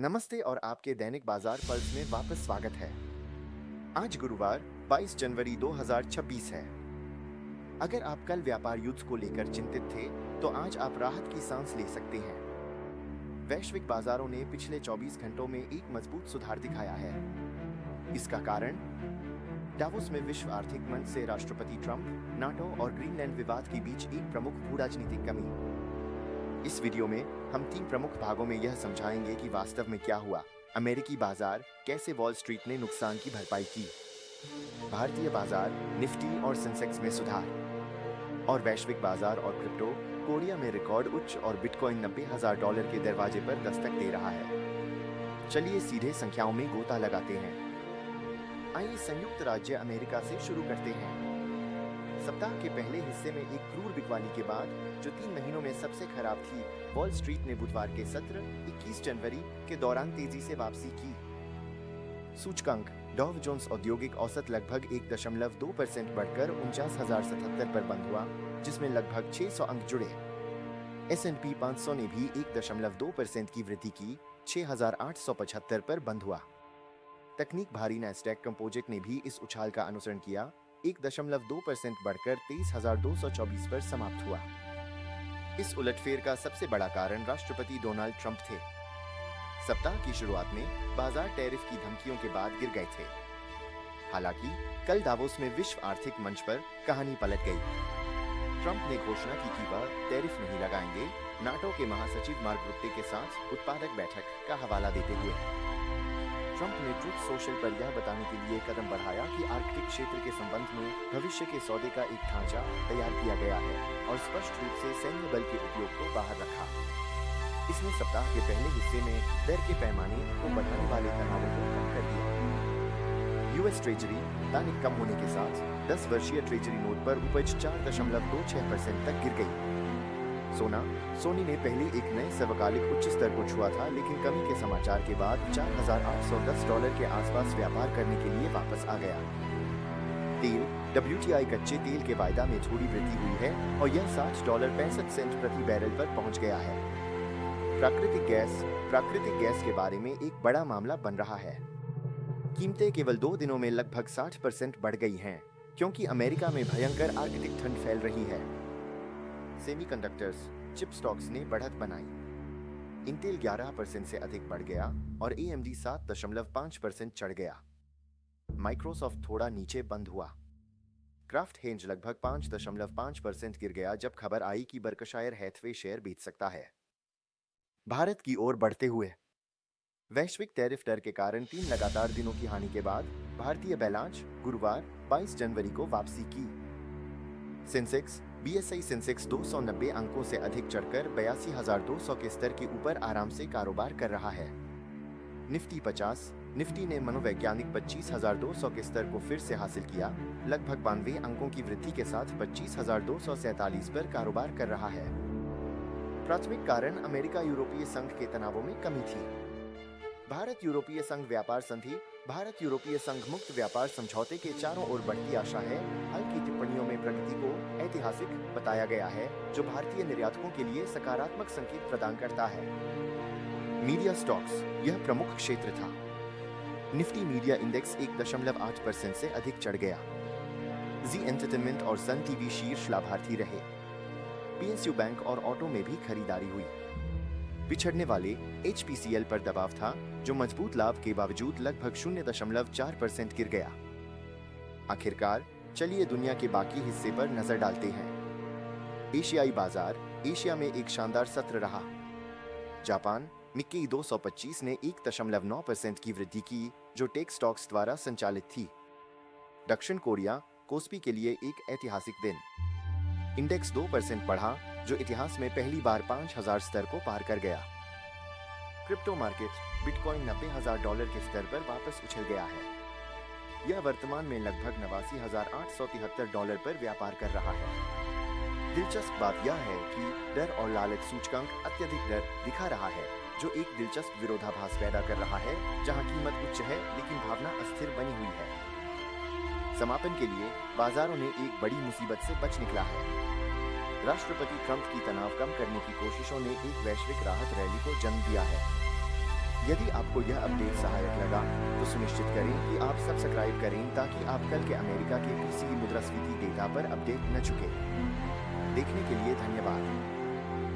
नमस्ते और आपके दैनिक बाजार पल्स में वापस स्वागत है। आज गुरुवार 22 जनवरी 2026 है। अगर आप कल व्यापार युद्ध को लेकर चिंतित थे, तो आज आप राहत की सांस ले सकते हैं। वैश्विक बाजारों ने पिछले 24 घंटों में एक मजबूत सुधार दिखाया है। इसका कारण डावोस में विश्व आर्थिक मंच से राष्ट्रपति ट्रंप, नाटो और ग्रीनलैंड विवाद के बीच एक प्रमुख भूराजनीतिक कमी। इस वीडियो में हम 3 प्रमुख भागों में यह समझाएंगे कि वास्तव में क्या हुआ, अमेरिकी बाजार कैसे वॉल स्ट्रीट ने नुकसान की भरपाई की, भारतीय बाजार निफ्टी और सेंसेक्स में सुधार, और वैश्विक बाजार और क्रिप्टो कोरिया में रिकॉर्ड उच्च और बिटकॉइन $90,000 के दरवाजे पर दस्तक दे रहा है। चलिए सीधे संख्याओं में गोता लगाते हैं। आइए संयुक्त राज्य अमेरिका से शुरू करते हैं। सप्ताह के पहले हिस्से में एक क्रूर बिकवाली के बाद, जो 3 महीनों में सबसे खराब थी, वॉल स्ट्रीट ने बुधवार के सत्र 21 जनवरी के दौरान तेजी से वापसी की। सूचकांक डॉव जोन्स औद्योगिक औसत लगभग 1.2% बढ़कर 49,077 पर बंद हुआ, जिसमें लगभग 600 अंक जुड़े। S&P 500 ने भी 1.2% की वृद्धि की, 6,875 पर बंद हुआ। तकनीक भारी नैस्डैक कंपोजिट ने भी इस उछाल का अनुसरण किया, 1.2% बढ़कर 23,224 पर समाप्त हुआ। इस उलटफेर का सबसे बड़ा कारण राष्ट्रपति डोनाल्ड ट्रंप थे। सप्ताह की शुरुआत में बाजार टैरिफ की धमकियों के बाद गिर गए थे। हालांकि कल दावोस में विश्व आर्थिक मंच पर कहानी पलट गई। ट्रंप ने घोषणा की कि वह टैरिफ नहीं लगाएंगे, नाटो के महासचिव मार्क रुट्टे के साथ उत्पादक बैठक का हवाला देते हुए। ट्रंप ने ट्रुथ सोशल पर यह बताने के लिए कदम बढ़ाया कि आर्कटिक क्षेत्र के संबंध में भविष्य के सौदे का एक ढांचा तैयार किया गया है और स्पष्ट रूप से सैन्य बल के उपयोग को बाहर रखा। इसने सप्ताह के पहले हिस्से में दर के पैमाने को बढ़ाने वाले तनावों को कम कर दिया। यूएस ट्रेजरी दैनिक कम होने के साथ 10 वर्षीय ट्रेजरी नोट पर उपज 4.26% तक गिर गई। सोनी ने पहले एक नए सर्वकालिक उच्च स्तर को छुआ था, लेकिन कमी के समाचार के बाद $4,810 के आसपास व्यापार करने के लिए वापस आ गया। तेल WTI कच्चे तेल के वायदा में थोड़ी वृद्धि हुई है और यह $60.65 प्रति बैरल पर पहुंच गया है। प्राकृतिक गैस के बारे में एक बड़ा मामला बन रहा है। कीमतें केवल 2 दिनों में लगभग 60% बढ़ गई हैं, क्योंकि अमेरिका में भयंकर आर्कटिक ठंड फैल रही है। सेमीकंडक्टर्स चिप स्टॉक्स ने बढ़त बनाई। इंटेल 11% से अधिक बढ़ गया और AMD 7.5% चढ़ गया। माइक्रोसॉफ्ट थोड़ा नीचे बंद हुआ। क्राफ्ट हेंज लगभग 5.5% गिर गया जब खबर आई कि बर्कशायर हैथवे शेयर बेच सकता है। भारत की ओर बढ़ते हुए, वैश्विक टैरिफ डर के कारण 3 लगातार दिनों की हानि के बाद भारतीय बैलांच गुरुवार 22 जनवरी को वापसी की। BSI सेंसेक्स 290 अंकों से अधिक चढ़कर 82,200 के स्तर के ऊपर आराम से कारोबार कर रहा है। निफ्टी ने मनोवैज्ञानिक 25,200 के स्तर को फिर से हासिल किया, लगभग 92 अंकों की वृद्धि के साथ 25,247 पर कारोबार कर रहा है। प्राथमिक कारण अमेरिका यूरोपीय संघ के तनावों में कमी थी। भारत यूरोपीय संघ व्यापार संधि भारत यूरोपीय संघ मुक्त व्यापार समझौते के चारों ओर बढ़ती आशा है। हाल की टिप्पणियों में प्रगति को ऐतिहासिक बताया गया है, जो भारतीय निर्यातकों के लिए सकारात्मक संकेत प्रदान करता है। मीडिया स्टॉक्स यह प्रमुख क्षेत्र था। निफ्टी मीडिया इंडेक्स 1.8% से अधिक चढ़ गया। जी एंटरटेनमेंट और सन टीवी शीर्ष लाभार्थी रहे। PSU बैंक और ऑटो में भी खरीदारी हुई। पिछड़ने वाले HPCL पर दबाव था, जो मजबूत लाभ के बावजूद लगभग 0.4% गिर गया। आखिरकार चलिए दुनिया के बाकी हिस्से पर नजर डालते हैं। एशियाई बाजार एशिया में एक शानदार सत्र रहा। जापान निक्केई 225 ने 1.9% की वृद्धि की, जो टेक स्टॉक्स द्वारा संचालित थी। दक्षिण कोरिया कोस्पी के लिए एक ऐतिहासिक दिन। इंडेक्स 2% बढ़ा, जो इतिहास में पहली बार 5,000 स्तर को पार कर गया। क्रिप्टो मार्केट बिटकॉइन $90,000 के स्तर पर वापस उछल गया है। यह वर्तमान में लगभग $89,873 पर व्यापार कर रहा है। दिलचस्प बात यह है कि डर और लालच सूचकांक अत्यधिक डर दिखा रहा है, जो एक दिलचस्प विरोधाभास पैदा कर रहा है, जहां कीमत उच्च है लेकिन भावना अस्थिर बनी हुई है। समापन के लिए बाजारों ने एक बड़ी मुसीबत से बच निकला है। राष्ट्रपति ट्रंप की तनाव कम करने की कोशिशों ने एक वैश्विक राहत रैली को जन्म दिया है। यदि आपको यह अपडेट सहायक लगा तो सुनिश्चित करें कि आप सब्सक्राइब करें ताकि आप कल के अमेरिका के पीसीई मुद्रास्फीति डेटा पर अपडेट न चुकें। देखने के लिए धन्यवाद।